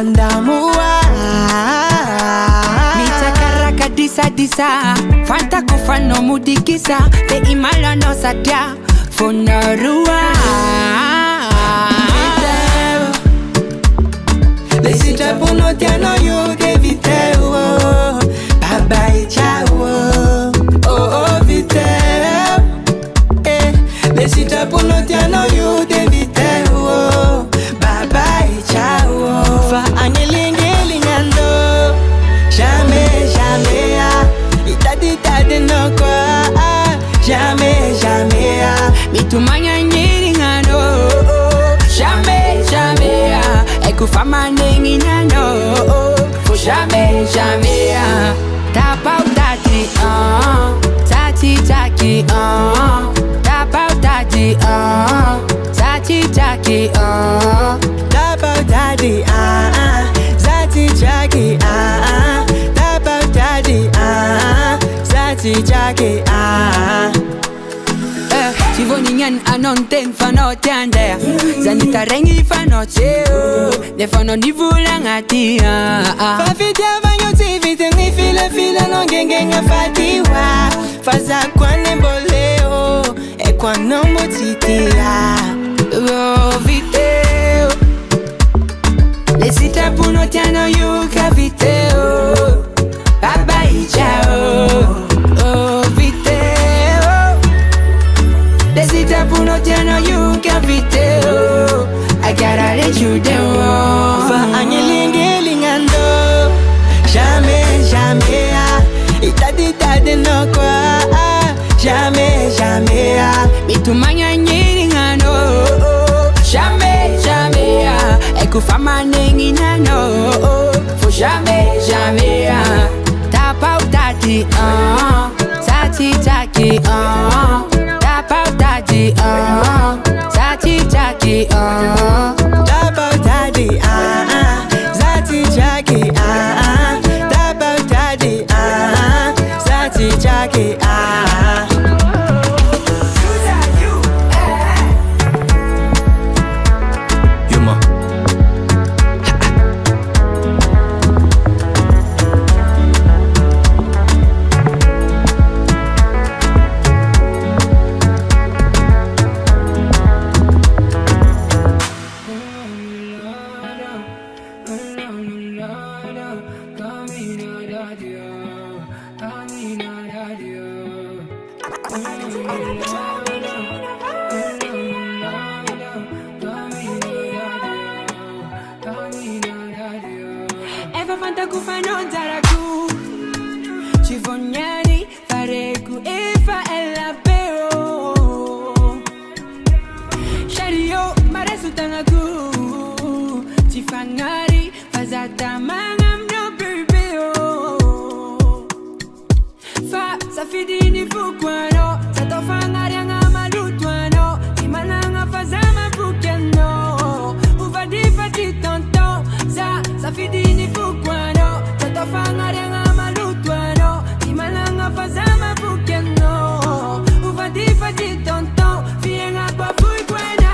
Andamua Mitakaraka disa Fanta kufano mudikisa Te imala no sadia Fonarua Les sites pour nos tiens yo que vite Baba et ciao Oh oh vite Les sites pour nos tiens yo que vite Baba et ciao Fa angelingelingando Jamais Itadi no quoi Jamais Mitumanya nyiringano Jamais Ekufama nenginano For jamais Tap out daddy Tati taki Tap out daddy Tati taki Tap out daddy Zati jackie Tap out daddy Zati jackie Sivoningen anon ten fanot yande Zanita rengi fanot seo Ne fano ni vulangati Fafitia vanyo tivite ni fila no gengenga fatiwa Faza kwane boleo E kwano motitia Viteo Lesita puno tiano yuka viteo Baba y ciao Desita puno tiano you can video I gotta let you down Fa angelingelingando Jamais Itadi no quoi Jamais Mitumanya nyiringano Jamais Ekufama nenginano For jamais Tap out daddy Tati taki Tap out daddy Tati taki Tap out daddy Zati jackie Tap out daddy Zati jackie Yuma Eva fanta kufano zaraku Chivonyani fareku Efa ela peo Shario maresu tangaku Chifangari fazata mangam no bebeo Fa safidini fukwano Satofangari anga malutwano Imananga fazama fukeno Uvadifa titonto Safidini fukwano Tatofangari anga malutwano Imananga fazama fukeno Uvadifa titonto Fienga kwa fukwena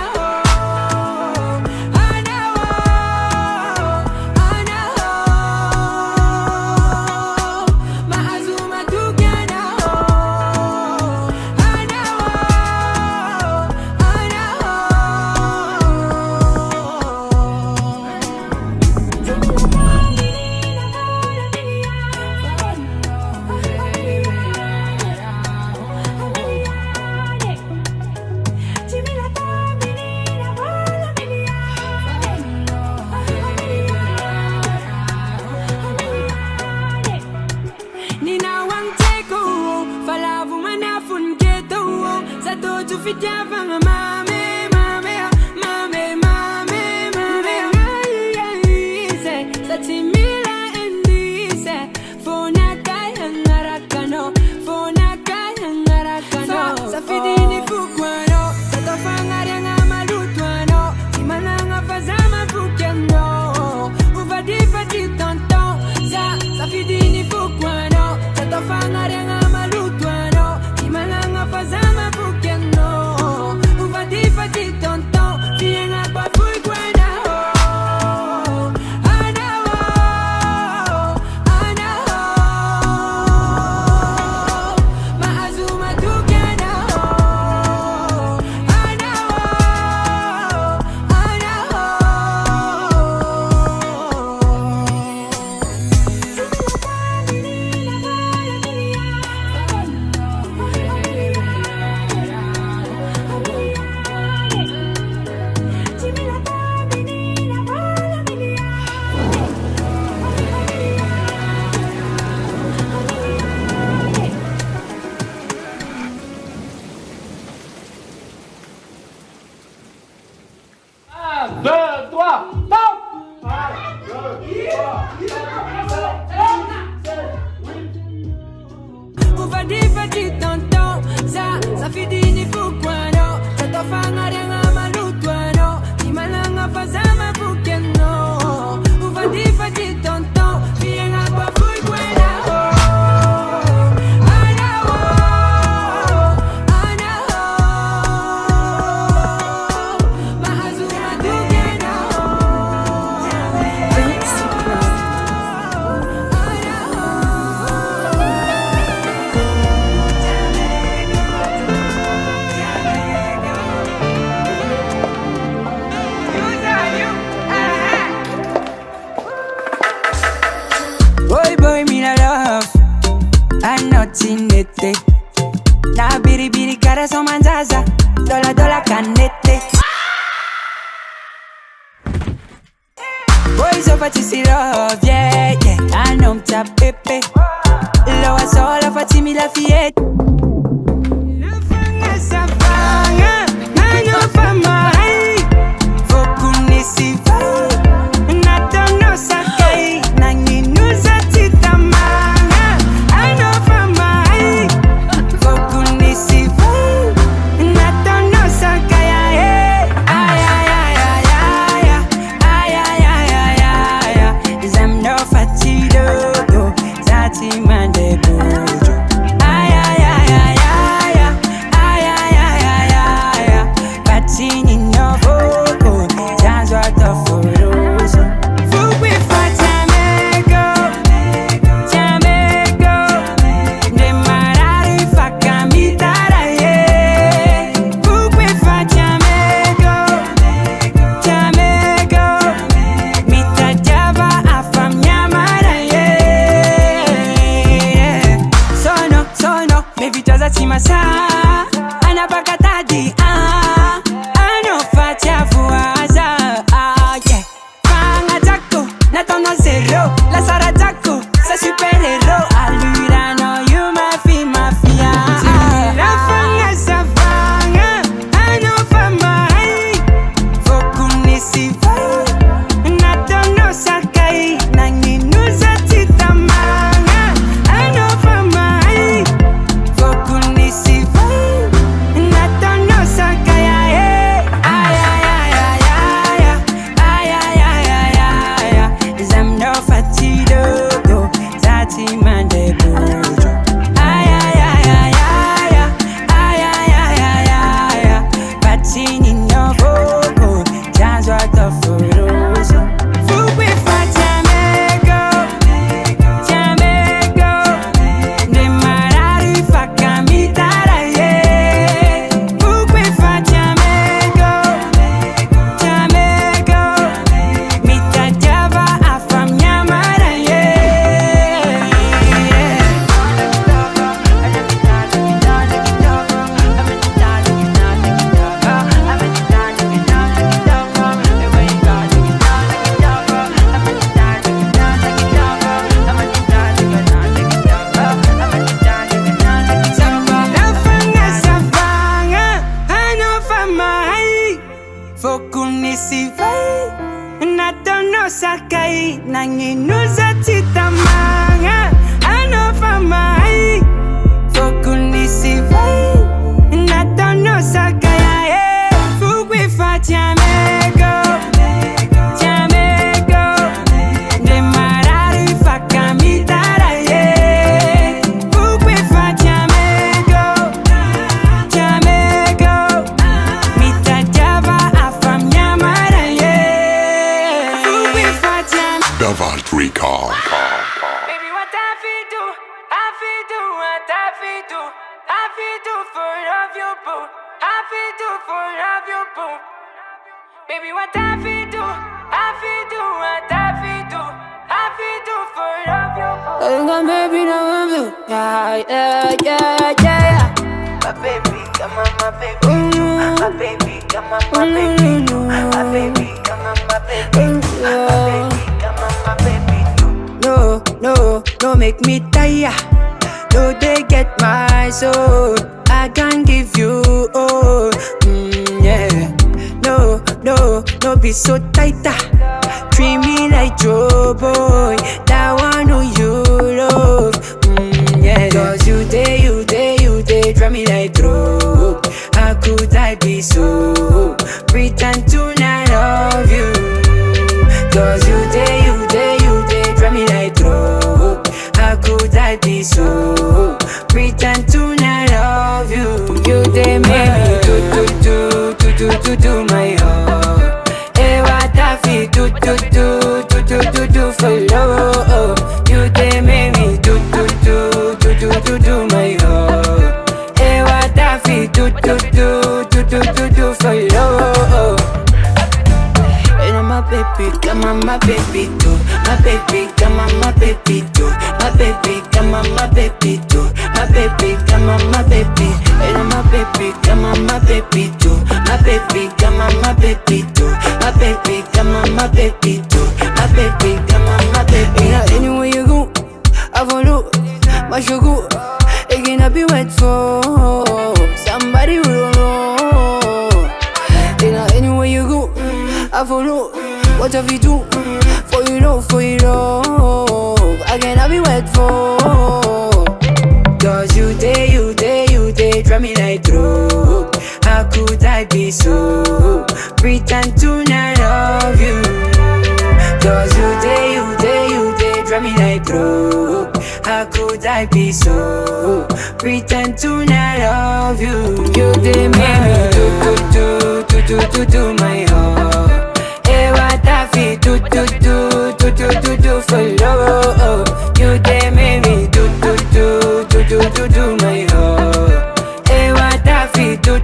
patinete. Na biri biri cara so manzaza. Dola dola canete. Boys over to see love, yeah, yeah. I know I'm ta pepe. Loa sola fatimi la fillette. La fanga sa fanga, I know for my. Faut qu'on essaie pas. Natono sakai, nangi nous atita manga. I know for my. Faut qu'on essaie pas. Natono sakai, ay ay ay ay ay ay ay ay ay ay. Zam no fatido, zati mande bojo. Ay ay ay ay ay ay ay ay ay ay. Patini no voco, dance what the foroso. Fugwe fa Jamaica, Jamaica. De marari fa camitara ye. Fugwe fa Jamaica, Jamaica. Mita java afam nyamara ye. Sono, me vitoza timasa. Anapakatadi ano fatia vuaza yeah. Fanga taco, natono zero. La sara taco, sa super hero. Allura no you mafia. La fanga sa fanga, ano famai. Fokuni si vai, natono sakai. Nangi nuza tita manga, ano famai. Fokuni si vai, natono sakai. Ay ay ay ay ay ay ay ay ay ay. Zam no fatido, zati mande bojo. Ay ay ay ay ay ay ay ay ay ay. Patini no voco, dance what the foroso. Fugwe fa Jamaica, Jamaica. De marari fa camitara ye. Fugwe fa Jamaica, Jamaica. Mita java afam nyamara ye. La fanga sa fanga, ano famai. Fokuni si vai, natono sakai. Nangi nuza tita manga, ano famai. Fokuni si vai, natono sakai. Fugwe fa Jamaica, Jamaica. De marari fa camitara ye. Fugwe fa Jamaica, Jamaica. Mita java afam nyamara ye. Fugwe fa Jamaica. The Vault Recall. Baby, what I feel do, I feel do, what I feel do, I feel do for love you, boo. I feel do for love you, boo. Baby, what I feel do, I feel do, what I feel do, I feel do for love you, boo. Oh, baby, now I'm you, yeah. My baby, come on, my baby, my baby, come on, my baby, my baby, come on, my baby, my baby, come on, my baby. No, make me tire. No, they get my soul. I can give you all. Yeah. No, be so tighter. Treat me like Joe boy. That one who you love. Yeah. Cause you day, drive me like throw. How could I be so? Pretend to not love you. Cause you day, drive me like throw. How could I be so? Pretend to not love you. You day make me do my heart. Hey, what I feel do for love. You day make me do my heart. Hey, what I feel do for love. And my baby, come come on my baby too. My baby, come on my baby too. My baby, come on my baby too. My baby, come on my baby. And my baby, come on my baby too. My baby, come on my baby too. My baby, come on my baby too. My baby, come on my baby. Anywhere you go, I follow. My sugar, it cannot be wet for somebody who don't know. Anywhere you go, I follow. What have you do? For you know, I cannot be wet for. Cause you day, drive me like through. How could I be so pretend to not love you? Cause you day, drive me like through. How could I be so pretend to not love you? You did make me do my heart. Hey, what I feel do for love. You did make me do my heart. Hey, what I feel do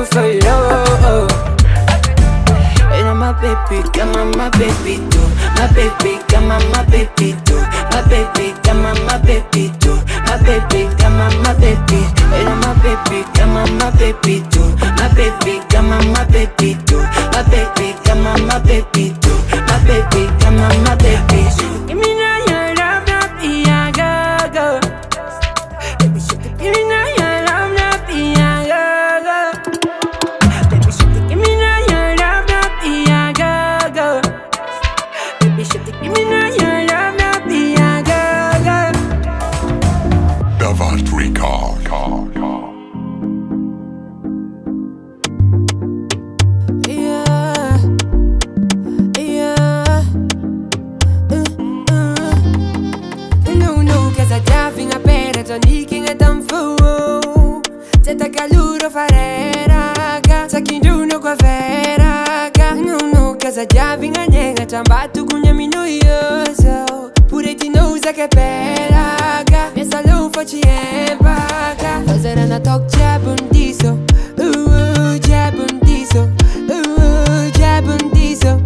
for love. And I'm my baby, come on my baby too. My baby, come on my baby too. My baby, come on my baby too. My baby, come on my baby. And I'm my baby, come on my baby too. My baby, come on my baby too. My baby, come on my baby too. My baby, come on my baby too. Give me now your love, not be a go. Baby, give me now your love, not be a go. Baby, give me now your love, not be a go. Baby, give me now your love, not be a go. Davart Record. Tenta caluro fare raga. Sa chi giuno qua raga. No, casa già vinga nega. Ciambattu cugnami noioso. Pure ti non usa che pelaga. Mia salon facci empaga. Fasera na talk c'è bundiso. C'è bundiso. C'è bundiso.